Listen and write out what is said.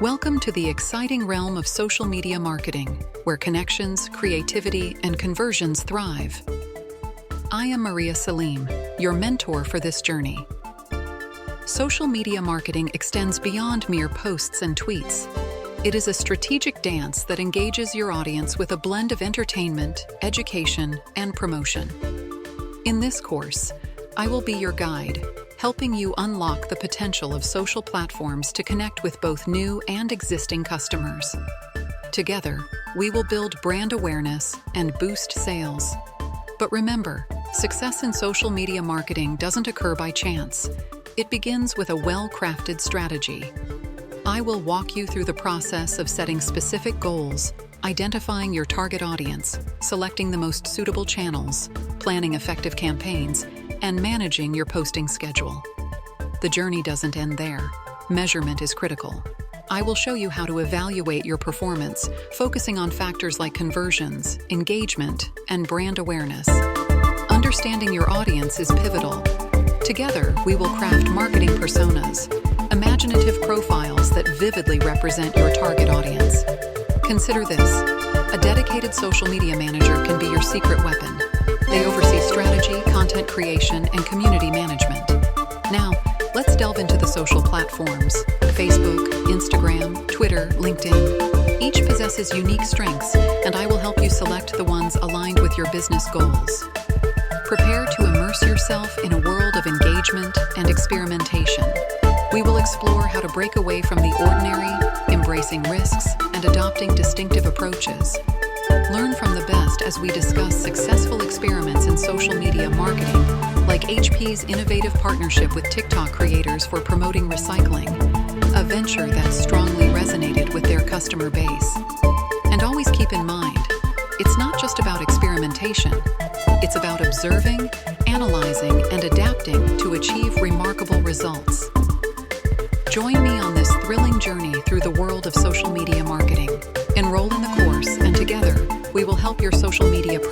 Welcome to the exciting realm of social media marketing, where connections, creativity, and conversions thrive. I am Maria Salim, your mentor for this journey. Social media marketing extends beyond mere posts and tweets. It is a strategic dance that engages your audience with a blend of entertainment, education, and promotion. In this course, I will be your guide, helping you unlock the potential of social platforms to connect with both new and existing customers. Together, we will build brand awareness and boost sales. But remember, success in social media marketing doesn't occur by chance. It begins with a well-crafted strategy. I will walk you through the process of setting specific goals, identifying your target audience, selecting the most suitable channels, planning effective campaigns, and managing your posting schedule. The journey doesn't end there. Measurement is critical. I will show you how to evaluate your performance, focusing on factors like conversions, engagement, and brand awareness. Understanding your audience is pivotal. Together, we will craft marketing personas, imaginative profiles that vividly represent your target audience. Consider this: a dedicated social media manager can be your secret weapon. They oversee strategy, content creation, and community management. Now, let's delve into the social platforms: Facebook, Instagram, Twitter, LinkedIn. Each possesses unique strengths, and I will help you select the ones aligned with your business goals. Prepare to immerse yourself in a world of engagement and experimentation. We will explore how to break away from the ordinary, embracing risks, and adopting distinctive approaches. Learn from the best as we discuss successful experiments in social media marketing, like HP's innovative partnership with TikTok creators for promoting recycling, a venture that strongly resonated with their customer base. And always keep in mind, it's not just about experimentation. It's about observing, analyzing, and adapting to achieve remarkable results. Join me on this thrilling journey through the world of social media marketing. Enroll in the course, and together, we will help your social media